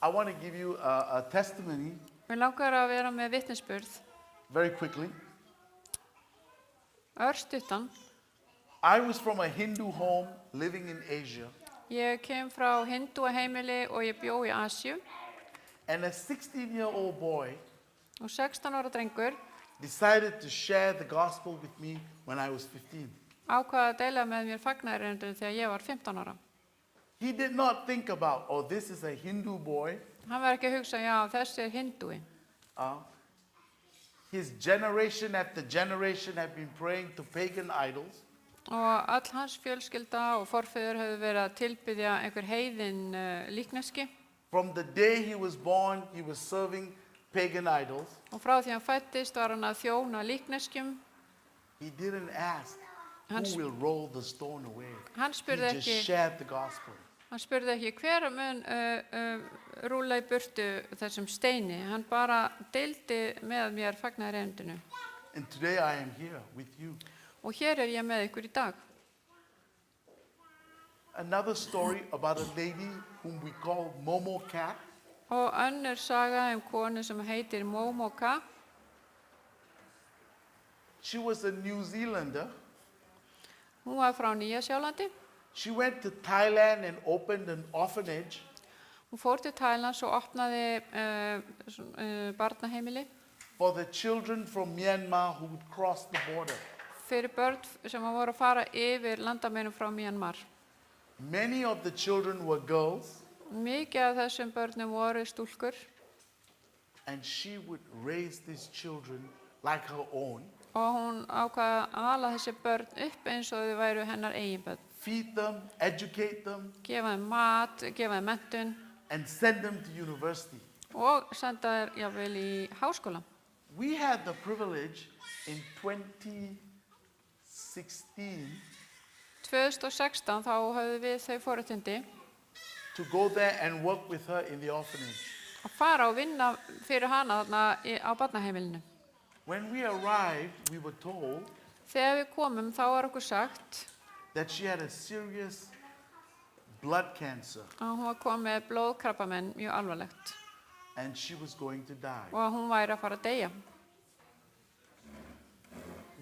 I want to give you a testimony Mér langar að vera með vitnisburð, very quickly. örstuttan. I was from a Hindu home living in Asia, Ég kem frá hindúaheimili og ég bjó í Asíu and a 16-year-old boy og 16 ára drengur decided to share the gospel with me when I was 15. ákvað að deila með mér fagnaðarerindinu þegar ég var 15 ára. He did not think about, oh, this is a Hindu boy. Hann var ekki að hugsa, já, þessi hindúi. His generation after generation have been praying to pagan idols. Og all hans fjölskylda og forfeður hefðu verið að tilbyðja einhver heiðin líkneski. From the day he was born, he was serving pagan idols. Og frá því hann fættist var hann að þjóna líkneskjum. He didn't ask Hans- who will roll the stone away. Hann He spurði just ekki, shared the gospel. hann spurði ekki hver mun rúlla í burtu þessum steini. Hann bara deildi með mér fagnaðarerindinu. And today I am here with you. Og hér ég með ykkur í dag. Another story about a lady whom we call Momo Cat. Og önnur saga konu sem heitir Momoka. She was a New Zealander. Hún var frá Nýja-Sjálandi. She went to Thailand and opened an orphanage Hún fór til Thailands og opnaði barnaheimili for the children from Myanmar who would cross the border. fyrir börn sem voru að fara yfir landameinum frá Myanmar. Many of the children were girls, Mikið af þessum börnum voru stúlkur and she would raise these children like her own, og hún ákvað að ala þessi börn upp eins og þau væru hennar eigin börn. feed them, educate them, Gefa þeim mat, gefa þeim menntun and send them to university. og senda þær jafnvel í háskóla. We had the privilege in 2016 2016 þá höfðu við þau forréttindi to go there and work with her in the orphanage. að fara og vinna fyrir hana þarna á barnaheimilinu. When we arrived, we were told Þegar við komum þá var okkur sagt that she had a serious blood cancer að hún var komið með blóðkrabbamenn mjög alvarlegt and she was going to die. og að hún væri að fara að deyja.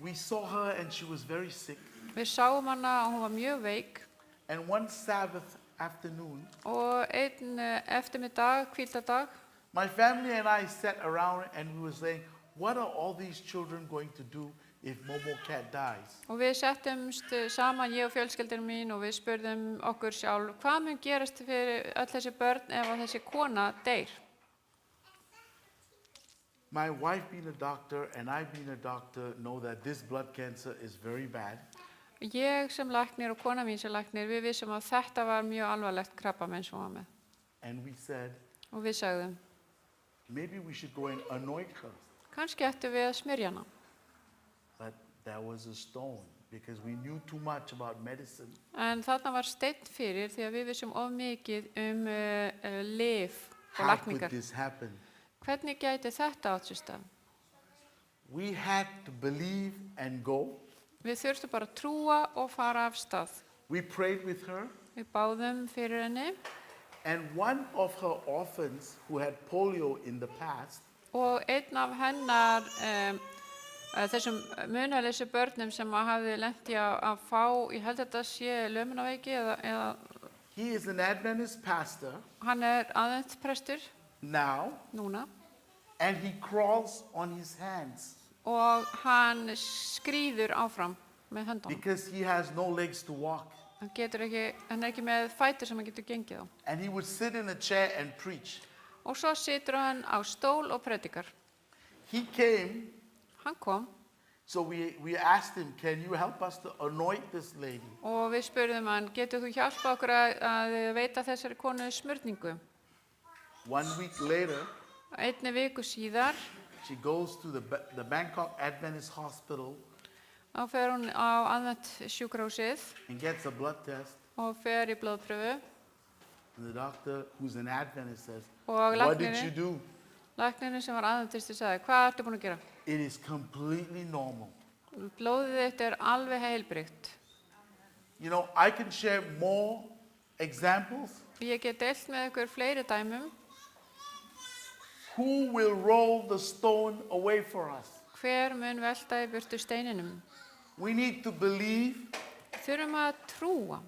We saw her and she was very sick. Við sáum hana og hún var mjög veik And one Sabbath afternoon, og einn eftirmiddag, hvíldardag, my family and I sat around and we were saying, what are all these children going to do if Momo Cat dies? og við settumst saman, ég og fjölskyldin mín, og við spurðum okkur sjálf, hvað mun gerast fyrir öll þessi börn ef að þessi kona deyr? My wife being a doctor and I being a doctor know that this blood cancer is very bad. Ég sem læknir og kona mín sem læknir, við vissum að þetta var mjög alvarlegt krabbamenn sem hún var með. And we said, Og við sagðum, maybe we should go and anoint her. kannski ættum við að smyrja hana. But there was a stone because we knew too much about medicine. En þarna var steinn fyrir því að við vissum of mikið lyf og How could lækningar. this happen? Hvernig gæti þetta átt sér stað? We had to believe and go. Við þurftum bara að trúa og fara af stað. We prayed with her. Við báðum fyrir henni And one of her orphans who had polio in the past og einn af hennar þessum munaðleysu börnum sem hafði lent í að fá, ég held að þetta sé lömunarveiki eða he is an Adventist pastor hann aðventsprestur now, núna and he crawls on his hands og hann skríður áfram með höndunum. because he has no legs to walk. Hann ekki með fætur sem hann getur gengið á. And he would sit in a chair and preach. Og svo situr hann á stól og predikar. He came, Hann kom so we asked him, can you help us to anoint this lady? og við spurðum hann, getur þú hjálpa okkur að veita þessari konu smurningu? 1 week later, Einni viku síðar she goes to the Bangkok Adventist Hospital þá fer hún á aðvent sjúkrahúsið and gets a blood test. og fer í blóðpröfu And the doctor, who's an Adventist, says, Og what did you do? læknirinn sem var aðventisti sagði, hvað ertu búin að gera? It is completely normal. Blóðið þitt er alveg heilbrigt. You know, I can share more examples. Ég get deilt með ykkur fleiri dæmum. Who will roll the stone away for us? Hver mun velta í burtu steininum? We need to believe Þurfum að trúa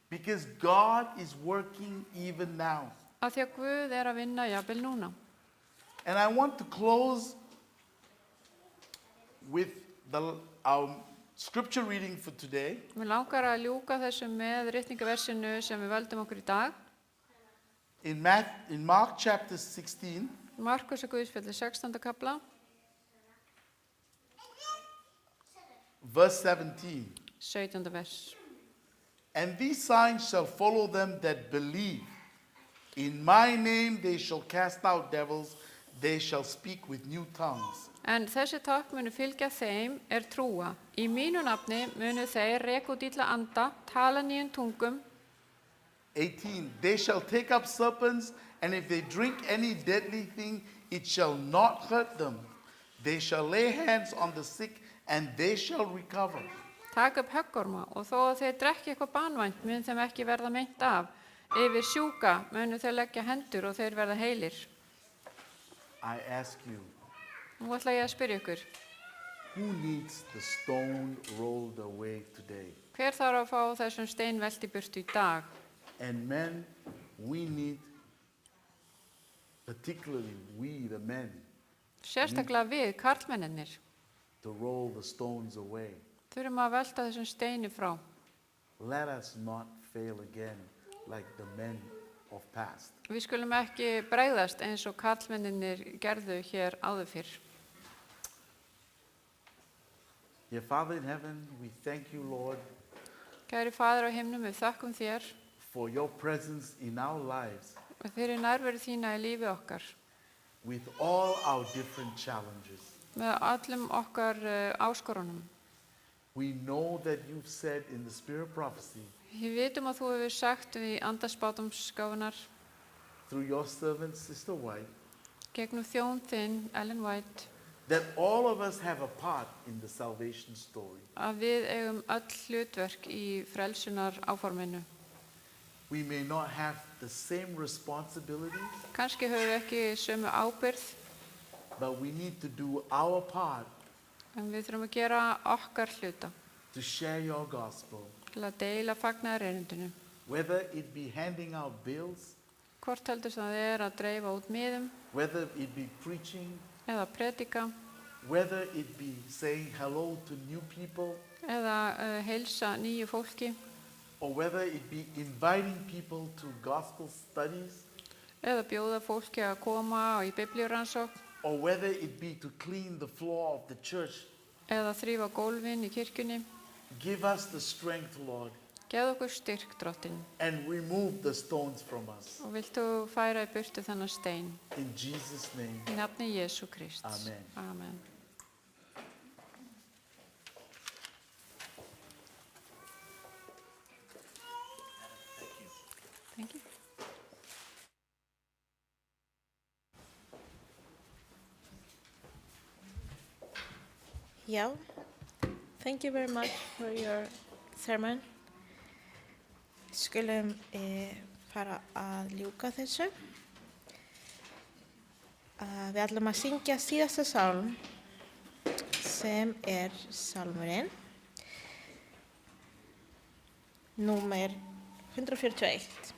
because God is working even now. af því að Guð er að vinna jafnvel núna. And I want to close with our scripture reading for today. Mér langar að ljúka þessu með ritningaversinu sem við völdum okkur í dag. In Mark chapter 16, Markus og Guðspjalli 16. kapla, verse 17. 17. vers. And these signs shall follow them that believe. In my name they shall cast out devils, they shall speak with new tongues. En þessi tákn munu fylgja þeim er trúa. Í mínu nafni munu þeir reka út illa anda, tala nýjum tungum. 18. They shall take up serpents, and if they drink any deadly thing, it shall not hurt them. They shall lay hands on the sick, and they shall recover. Taka upp höggorma og þó að þeir drekki eitthvað banvænt mun þeim ekki verða meint af. Yfir sjúka munu þeir leggja hendur og þeir verða heilir. I ask you, Nú ætla ég að spyrja ykkur, who needs the stone rolled away today? hver þarf að fá þessum stein velt í burtu í dag? And men, we need, particularly we the men, Sérstaklega við, karlmennir, to roll the stones away. þurfum að velta þessum steini frá. Let us not fail again like the men of past. Við skulum ekki bregðast eins og karlmennir gerðu hér áður fyrr. Dear Father in heaven, we thank you, Lord, Kæri Faðir á himnum, við þökkum þér for your presence in our lives og fyrir nærveru þína í lífi okkar with all our different challenges. með allum okkar áskorunum. We know that you've said in the spirit of prophecy Við vitum að þú hefur sagt við andarspátumsgáfunar through your servant, Sister White, gegnum þjón þinn, Ellen White, that all of us have a part in the salvation story. að við eigum öll hlutverk í frelsunar áforminu. We may not have the same responsibilities, Kannski höfum við ekki sömu ábyrgð, but we need to do our part en við þurfum að gera okkar hluta to share your gospel, til að deila fagnaðarerindinu. whether it be handing out bills, Hvort heldur sem það er að dreifa út miðum whether it be preaching, eða predika whether it be saying hello to new people, eða heilsa nýju fólki or whether it be inviting people to gospel studies, eða bjóða fólki að koma í biblíurannsókn or whether it be to clean the floor of the church. eða þrífa gólfin í kirkjunni. Give us the strength, Lord, Gefðu okkur styrk, Drottinn, and remove the stones from us. og viltu færa í burtu þennan stein In Jesus' name, í nafni Jesú Krist. Amen. Amen. Thank you. Já, thank you very much for your sermon. Skulum fara að ljúka þessu. Við ætlum að syngja síðasta sálm sem er sálmurinn númer 141.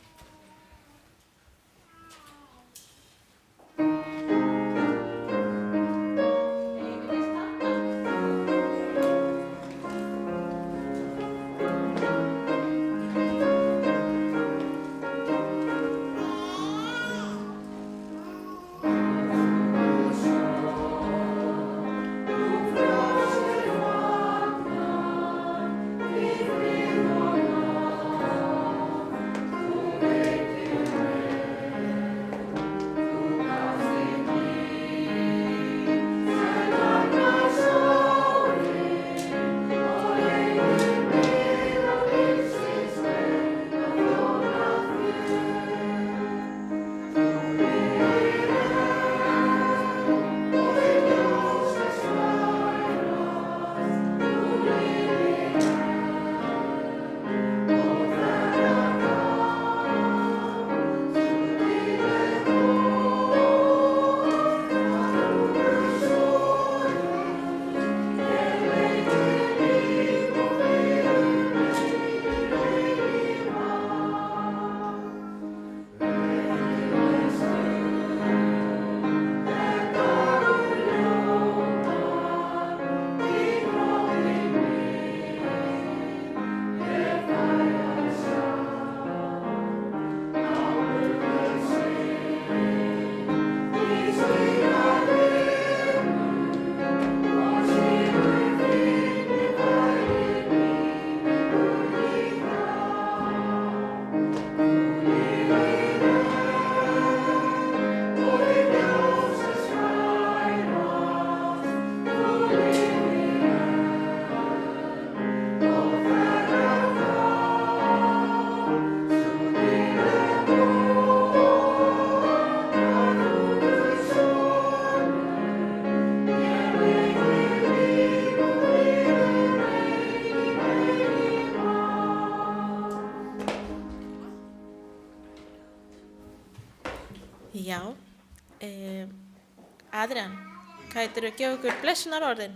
Kætirðu gefa okkur blessunarorðin?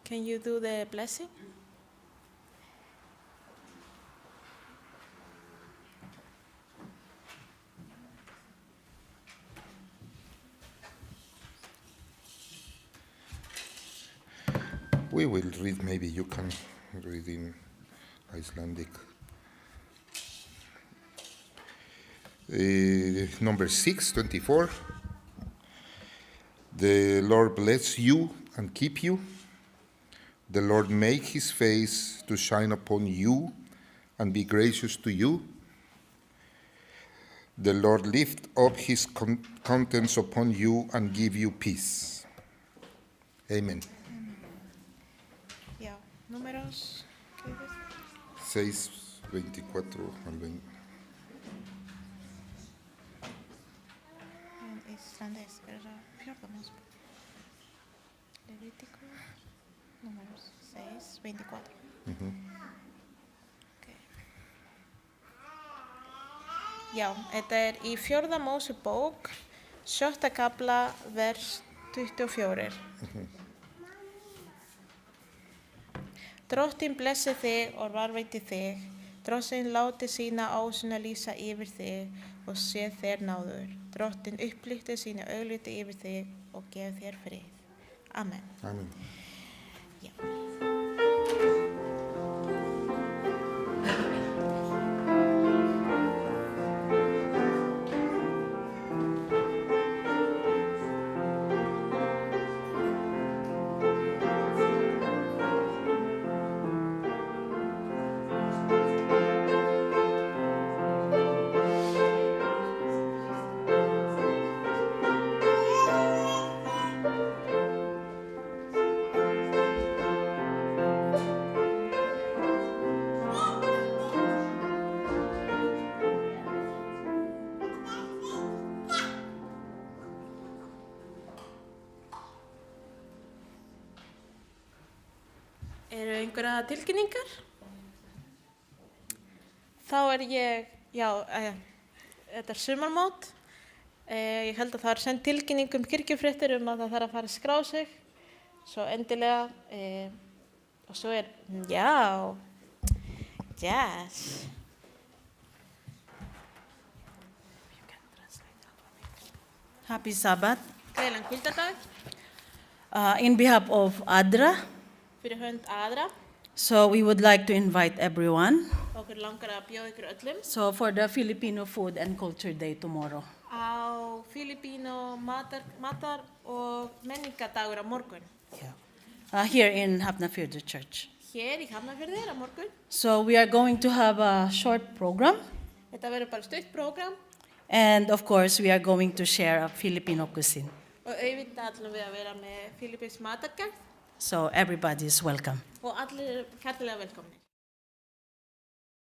Can you do the blessing? We will read, maybe you can read in Icelandic. Number 6:24. The Lord bless you and keep you. The Lord make his face to shine upon you and be gracious to you. The Lord lift up his countenance upon you and give you peace. Amen. Já, números. 6:24 al 20. En islandés það fjórða Mósebók. Levítico, números 6:24. Okay. Já, þetta í fjórða Mósebók, 7. kafla, vers 24. Drottinn blessi þig og varðveiti þig. Drottinn láti sína ásýn lýsa yfir þig og sé þér náður. Drottinn upplýtti sína augliti yfir þig og gef þér frið. Amen. Amen. Já. Eru einhverja tilkynningar? Þá ég, þetta sumarmót. Ég held að það sendt tilkynning kirkjufréttir að það þarf að fara að skrá sig. Svo endilega, og svo yes. Happy Sabbath. Gleðilegan hvíldardag In behalf of ADRA, fyrir hönd aðra. so we would like to invite everyone Okkur langar að bjóða ykkur öllum so for the Filipino Food and Culture Day tomorrow. á Filipínu matar og menningardagur á morgun. Here in Hafnarfjörður Church. Hér í Hafnarfirði á morgun. So we are going to have a short program, Þetta verður bara stutt prógram and of course we are going to share a Filipino cuisine. og auðvitað ætlum við að vera með Filippíns matargerð So everybody is welcome. og allir eru hjartanlega velkomnir.